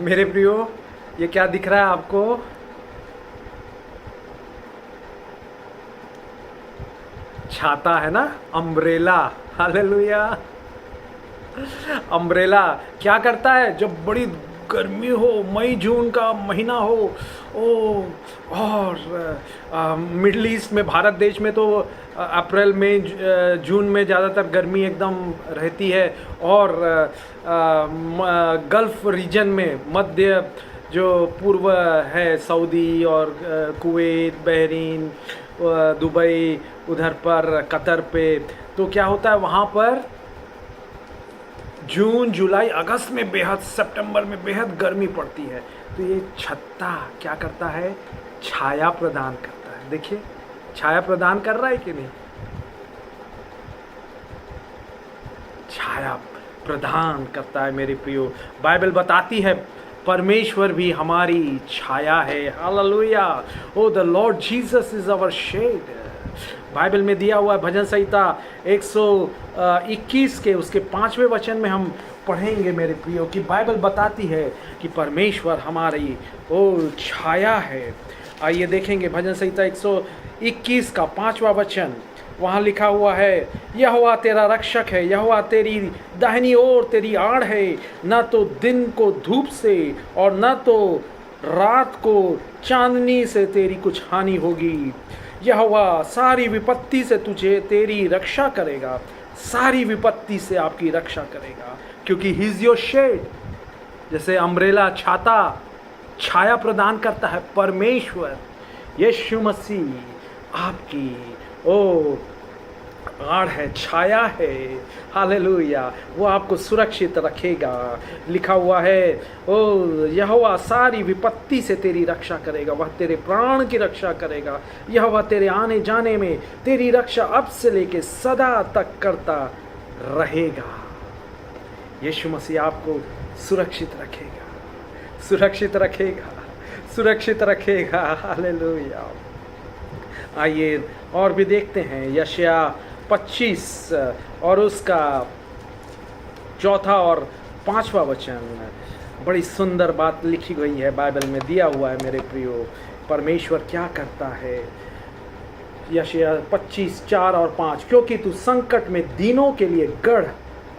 मेरे प्रियो, ये क्या दिख रहा है आपको? छाता है ना, अम्ब्रेला। हालेलुया। अम्ब्रेला क्या करता है जब बड़ी गर्मी हो, मई जून का महीना हो। ओ, और मिडल ईस्ट में, भारत देश में तो अप्रैल मई जून में ज़्यादातर गर्मी एकदम रहती है। और गल्फ रीजन में, मध्य जो पूर्व है, सऊदी और कुवैत, बहरीन, दुबई, उधर पर कतर पे, तो क्या होता है वहाँ पर जून जुलाई अगस्त में बेहद, सितंबर में बेहद गर्मी पड़ती है। तो ये छत्ता क्या करता है? छाया प्रदान करता है। देखिए, छाया प्रदान कर रहा है कि नहीं? छाया प्रदान करता है मेरे प्रियो। बाइबल बताती है परमेश्वर भी हमारी छाया है। Hallelujah. O the Lord Jesus is our shade. Bible में दिया हुआ है, भजन संहिता 121 के उसके 5वें वचन में हम पढ़ेंगे मेरे प्रियो, कि बाइबल बताती है कि परमेश्वर हमारी ओ छाया है। आइए देखेंगे भजन संहिता 121 का 5वां वचन। वहाँ लिखा हुआ है, यहोवा तेरा रक्षक है, यहोवा तेरी दाहिनी ओर तेरी आड़ है, न तो दिन को धूप से और न तो रात को चांदनी से तेरी कुछ हानि होगी। यहोवा सारी विपत्ति से तुझे तेरी रक्षा करेगा, सारी विपत्ति से आपकी रक्षा करेगा, क्योंकि ही इज योर शेड। जैसे अम्ब्रेला, छाता छाया प्रदान करता है, परमेश्वर यीशु मसीह आपकी ओ आड़ है, छाया है। हालेलुया। वो आपको सुरक्षित रखेगा। लिखा हुआ है, ओ यहोवा सारी विपत्ति से तेरी रक्षा करेगा, वह तेरे प्राण की रक्षा करेगा। यहोवा तेरे आने जाने में तेरी रक्षा अब से लेके सदा तक करता रहेगा। यीशु मसीह आपको सुरक्षित रखेगा, सुरक्षित रखेगा, सुरक्षित रखेगा। हालेलुया। आइए और भी देखते हैं, यशायाह 25 और उसका 4था और 5वां वचन। बड़ी सुंदर बात लिखी गई है, बाइबल में दिया हुआ है मेरे प्रियो। परमेश्वर क्या करता है? यशायाह 25 4 और 5, क्योंकि तू संकट में दीनों के लिए गढ़,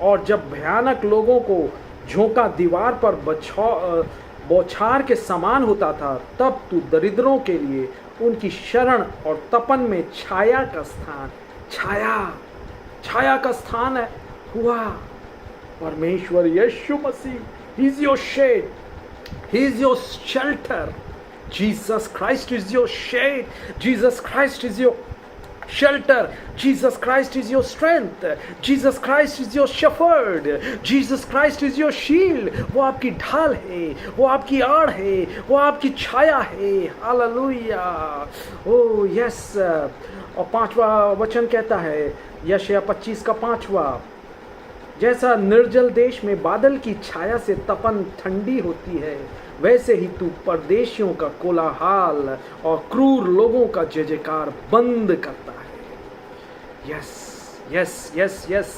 और जब भयानक लोगों को झोंका दीवार पर बौछार के समान होता था, तब तू दरिद्रों के लिए उनकी शरण और तपन में छाया का स्थान, छाया, छाया का स्थान है हुआ। परमेश्वर यीशु मसीह, he is your shade, he is your shelter. Jesus Christ is your shade, Jesus Christ is your shelter, Jesus Christ is your strength, Jesus Christ is your shepherd, Jesus Christ is your shield। वो आपकी ढाल है, वो आपकी आड़ है, वो आपकी छाया है। हालेलुया। ओ यस। और 5वां वचन कहता है, यशायाह 25 का 5वां, जैसा निर्जल देश में बादल की छाया से तपन ठंडी होती है, वैसे ही तू परदेशियों का कोलाहल और क्रूर लोगों का जय जयकार बंद करता है। Yes yes yes yes.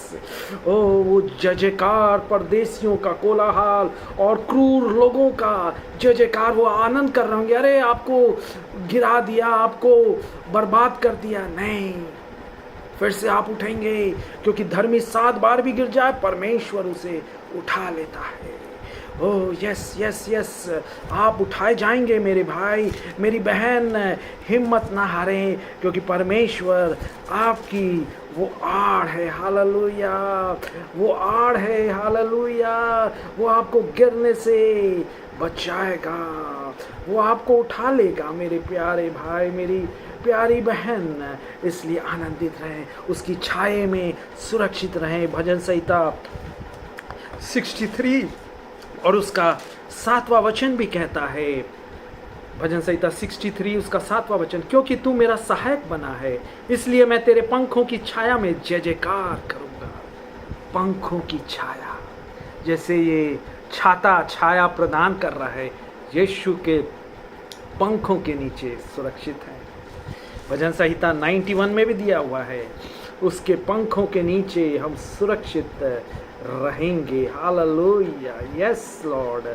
ओ वो जय जयकार, परदेशियों का कोलाहल और क्रूर लोगों का जय जयकार, वो आनंद कर रहे होंगे, अरे आपको गिरा दिया, आपको बर्बाद कर दिया। नहीं, फिर से आप उठेंगे, क्योंकि धर्मी 7 बार भी गिर जाए, परमेश्वर उसे उठा लेता है। Oh yes yes yes. आप उठाए जाएंगे मेरे भाई, मेरी बहन। हिम्मत ना हारें, क्योंकि परमेश्वर आपकी वो आड़ है। हालेलुया। वो आड़ है। हालेलुया। वो आपको गिरने से बचाएगा, वो आपको उठा लेगा मेरे प्यारे भाई, मेरी प्यारी बहन। इसलिए आनंदित रहें, उसकी छाये में सुरक्षित रहें। भजन संहिता 63 और उसका 7वां वचन भी कहता है, भजन संहिता 63 उसका 7वां वचन, क्योंकि तू मेरा सहायक बना है, इसलिए मैं तेरे पंखों की छाया में जय जयकार करूंगा। पंखों की छाया, जैसे ये छाता छाया प्रदान कर रहा है, यीशु के पंखों के नीचे सुरक्षित है। भजन संहिता 91 में भी दिया हुआ है, उसके पंखों के नीचे हम सुरक्षित रहेंगे। Hallelujah, yes Lord.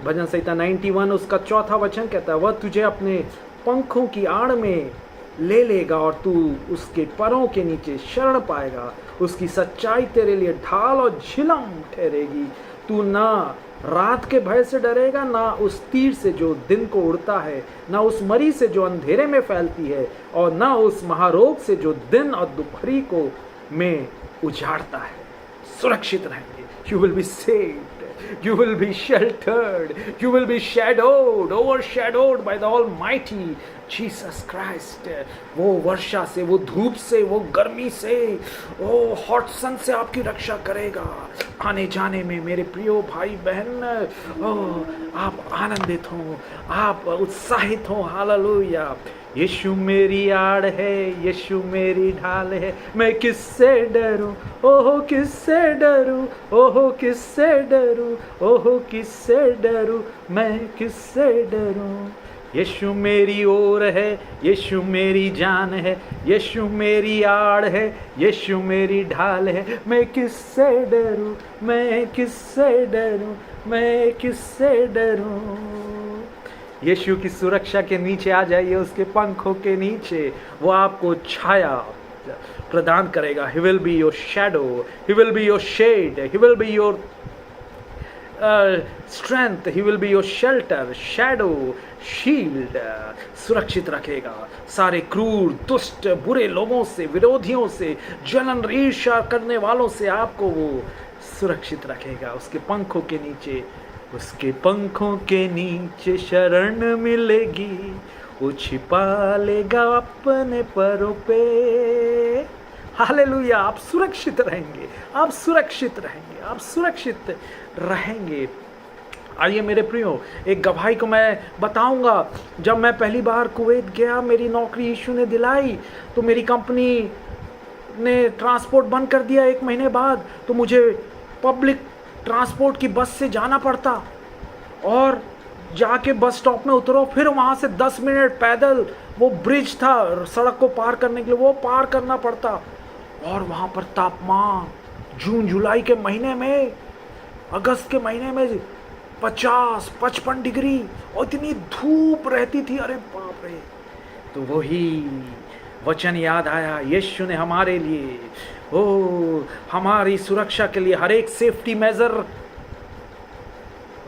भजन संहिता 91 उसका 4था वचन कहता है, वह तुझे अपने पंखों की आड़ में ले लेगा और तू उसके परों के नीचे शरण पाएगा। उसकी सच्चाई तेरे लिए ढाल और झिलम ठहरेगी। तू ना रात के भय से डरेगा, ना उस तीर से जो दिन को उड़ता है, ना उस मरी से जो अंधेरे में फैलती है, और ना उस महारोग से जो दिन और दोपहरी को में उजाड़ता है। सुरक्षित रहेंगे। You will be saved. You will be sheltered. You will be shadowed, overshadowed by the Almighty Jesus Christ. वो वर्षा से, वो धूप से, वो गर्मी से, वो हॉट सन से आपकी रक्षा करेगा। आने जाने में मेरे प्रियो भाई बहन, आप आनंदित हो, आप उत्साहित हो। हालेलुया। यीशु मेरी आड़ है, यीशु मेरी ढाल है, मैं किससे डरूं, ओहो किससे डरूं, ओहो किससे डरूं, ओहो किससे डरूं, मैं किससे डरूं। यीशु मेरी ओर है, यीशु मेरी जान है, यीशु मेरी आड़ है, यीशु मेरी ढाल है, मैं किससे डरूं, मैं किससे डरूं, मैं किससे डरूं। यीशु की सुरक्षा के नीचे आ जाइए, उसके पंखों के नीचे। वो आपको छाया प्रदान करेगा। He will be your shadow, He will be your shade, He will be your strength, He will be your shelter, shadow, shield। सुरक्षित रखेगा सारे क्रूर, दुष्ट, बुरे लोगों से, विरोधियों से, जलन ईर्ष्या करने वालों से आपको वो सुरक्षित रखेगा। उसके पंखों के नीचे, उसके पंखों के नीचे शरण मिलेगी। वो छिपा लेगा अपने परों पे। हालेलुया। आप सुरक्षित रहेंगे, आप सुरक्षित रहेंगे, आप सुरक्षित रहेंगे। आइए मेरे प्रियो, एक गवाही को मैं बताऊंगा। जब मैं पहली बार कुवैत गया, मेरी नौकरी यीशु ने दिलाई, तो मेरी कंपनी ने ट्रांसपोर्ट बंद कर दिया 1 महीने बाद। तो मुझे पब्लिक ट्रांसपोर्ट की बस से जाना पड़ता, और जाके बस स्टॉप में उतरो, फिर वहाँ से 10 मिनट पैदल, वो ब्रिज था सड़क को पार करने के लिए, वो पार करना पड़ता। और वहाँ पर तापमान जून जुलाई के महीने में, अगस्त के महीने में 50-55 डिग्री, और इतनी धूप रहती थी, अरे बाप रे। तो वही वचन याद आया, यीशु ने हमारे लिए, हमारी सुरक्षा के लिए हर एक सेफ्टी मेजर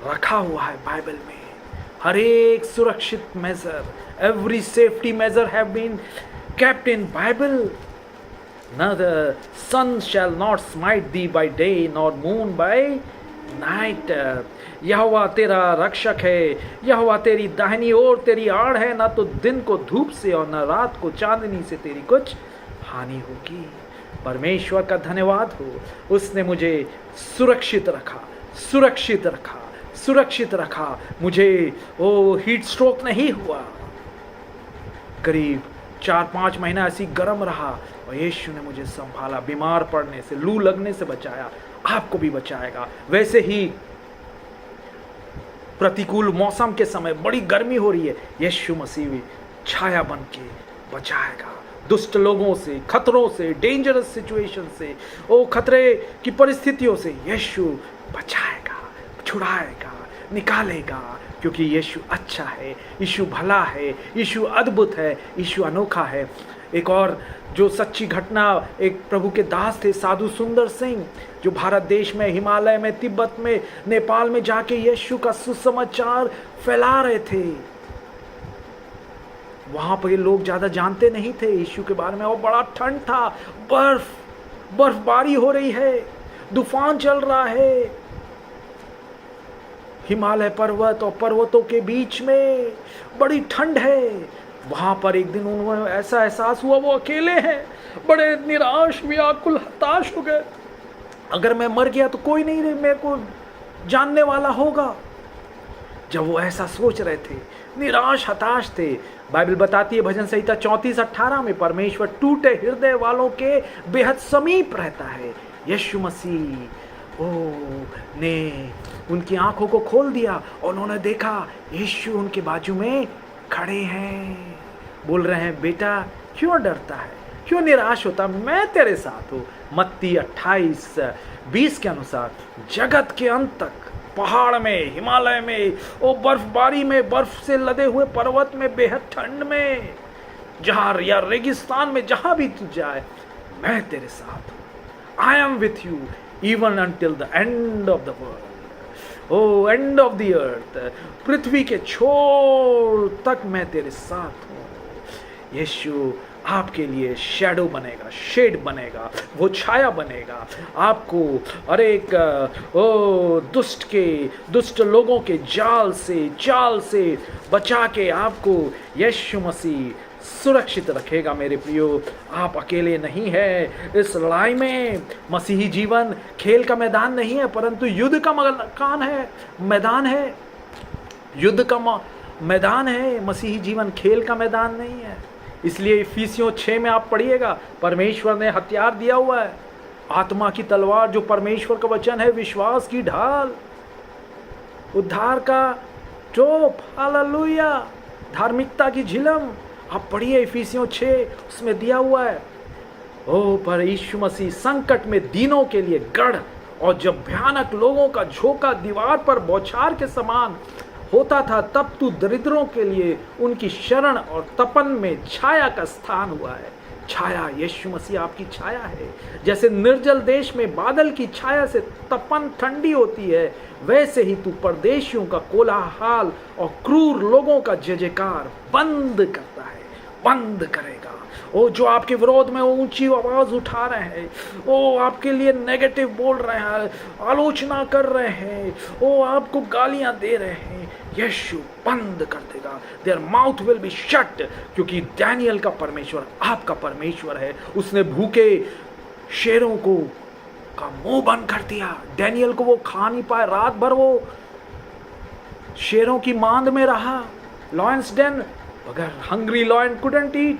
रखा हुआ है बाइबल में। हर एक सुरक्षित measure, every safety measure have been kept in Bible. Neither sun shall not smite thee by day, nor moon by night. यहोवा तेरा रक्षक है, यहोवा तेरी दाहिनी ओर तेरी आड़ है, ना तो दिन को धूप से और न रात को चांदनी से तेरी कुछ हानि होगी। परमेश्वर का धन्यवाद हो, उसने मुझे सुरक्षित रखा, सुरक्षित रखा, सुरक्षित रखा। मुझे हीट स्ट्रोक नहीं हुआ। करीब 4-5 महीना ऐसी गर्म रहा, और यीशु ने मुझे संभाला, बीमार पड़ने से, लू लगने से बचाया। आपको भी बचाएगा। वैसे ही प्रतिकूल मौसम के समय बड़ी गर्मी हो रही है, यीशु मसीह छाया बन के बचाएगा दुष्ट लोगों से, खतरों से, डेंजरस सिचुएशन से, खतरे की परिस्थितियों से यीशु बचाएगा, छुड़ाएगा, निकालेगा। क्योंकि यीशु अच्छा है, यीशु भला है, यीशु अद्भुत है, यीशु अनोखा है। एक और जो सच्ची घटना, एक प्रभु के दास थे साधु सुंदर सिंह, जो भारत देश में, हिमालय में, तिब्बत में, नेपाल में जाके यीशु का सुसमाचार फैला रहे थे। वहां पर ये लोग ज्यादा जानते नहीं थे यीशु के बारे में, और बड़ा ठंड था, बर्फबारी हो रही है, तूफान चल रहा है हिमालय पर्वत और पर्वतों के बीच में, बड़ी ठंड है। वहां पर एक दिन उन्होंने ऐसा एहसास हुआ वो अकेले हैं, बड़े निराश, व्याकुल, हताश हो गए। अगर मैं मर गया तो कोई नहीं मेरे को जानने वाला होगा। जब वो ऐसा सोच रहे थे, निराश हताश थे, बाइबल बताती है भजन संहिता 34:18 में, परमेश्वर टूटे हृदय वालों के बेहद समीप रहता है। यीशु मसीह ने उनकी आंखों को खोल दिया, और उन्होंने देखा यीशु उनके बाजू में खड़े हैं। बोल रहे हैं, बेटा क्यों डरता है, क्यों निराश होता? मैं तेरे साथ हूँ। मत्ती 28:20 के अनुसार जगत के अंत तक, पहाड़ में, हिमालय में, ओ बर्फबारी में, बर्फ से लदे हुए पर्वत में, बेहद ठंड में, जहां या रेगिस्तान में, जहां भी तू जाए, मैं तेरे साथ हूं। I am with you even until the end of the world. Oh end of the earth, पृथ्वी के छोर तक मैं तेरे साथ हूं। यीशु आपके लिए शैडो बनेगा, शेड बनेगा, वो छाया बनेगा आपको। और एक दुष्ट लोगों के जाल से, चाल से बचा के आपको यीशु मसीह सुरक्षित रखेगा। मेरे प्रियो, आप अकेले नहीं है इस लड़ाई में। मसीही जीवन खेल का मैदान नहीं है, परंतु युद्ध का मैदान है। युद्ध का मैदान है। मसीही जीवन खेल का मैदान नहीं है। इसलिए इफिसियों 6 में आप पढ़िएगा, परमेश्वर ने हथियार दिया हुआ है, आत्मा की तलवार जो परमेश्वर का वचन है, विश्वास की ढाल, उद्धार का टोप, हालेलुया, धार्मिकता की झिलम। आप पढ़िए इफिसियों 6, उसमें दिया हुआ है। ओ पर यीशु मसीह संकट में दीनों के लिए गढ़, और जब भयानक लोगों का झोंका दीवार पर बौछार के समान होता था, तब तू दरिद्रों के लिए उनकी शरण और तपन में छाया का स्थान हुआ है। छाया, यीशु मसीह आपकी छाया है। जैसे निर्जल देश में बादल की छाया से तपन ठंडी होती है, वैसे ही तू परदेशियों का कोलाहल और क्रूर लोगों का जयजयकार बंद करता है, बंद करेगा। ओ जो आपके विरोध में ऊंची आवाज उठा रहे हैं, ओ आपके लिए नेगेटिव बोल रहे हैं, आलोचना कर रहे हैं, ओ आपको गालियां दे रहे हैं, यीशु बंद कर देगा। Their mouth will be shut, क्योंकि डैनियल का परमेश्वर आपका परमेश्वर है। उसने भूखे शेरों का मुंह बंद कर दिया। डैनियल को वो खा नहीं पाए, रात भर वो शेरों की मांद में रहा, लॉयंस डेन, अगर hungry lion couldn't eat,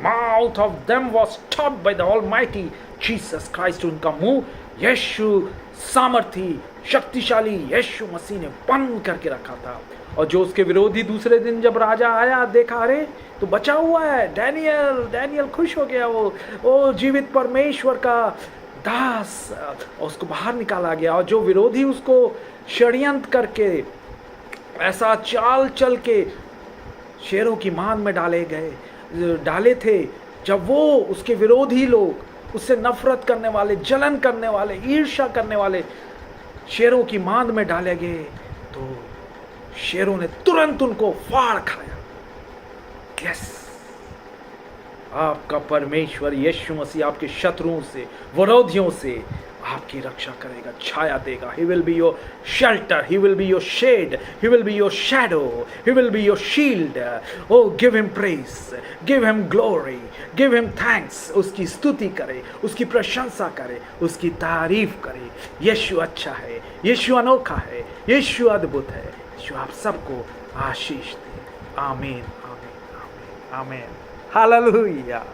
mouth of them was stopped by the almighty Jesus Christ. उनका मुंह यीशु सामर्थी, शक्तिशाली यीशु मसीह ने बंद करके रखा था। और जो उसके विरोधी दूसरे दिन जब राजा आया, देखा अरे तो बचा हुआ है डैनियल खुश हो गया। वो जीवित परमेश्वर का दास, और उसको बाहर निकाला गया। और जो विरोधी उसको षड्यंत्र करके ऐसा चाल चल के शेरों की मांद में डाले थे, जब वो उसके विरोधी लोग, उससे नफरत करने वाले, जलन करने वाले, ईर्ष्या करने वाले शेरों की मांद में डाले गए, तो शेरों ने तुरंत उनको फाड़ खाया। यस, आपका परमेश्वर यीशु मसीह आपके शत्रुओं से, विरोधियों से आपकी रक्षा करेगा, छाया देगा। He will be your shelter, He will be your shade, He will be your shadow, He will be your shield. Oh, give Him praise, give Him glory, give Him thanks. उसकी स्तुति करे, उसकी प्रशंसा करे, उसकी तारीफ करे। यीशु अच्छा है, यीशु अनोखा है, यीशु अद्भुत है। यीशु आप सबको आशीष दे। आमीन, आमीन, आमीन, आमीन। हालेलुया।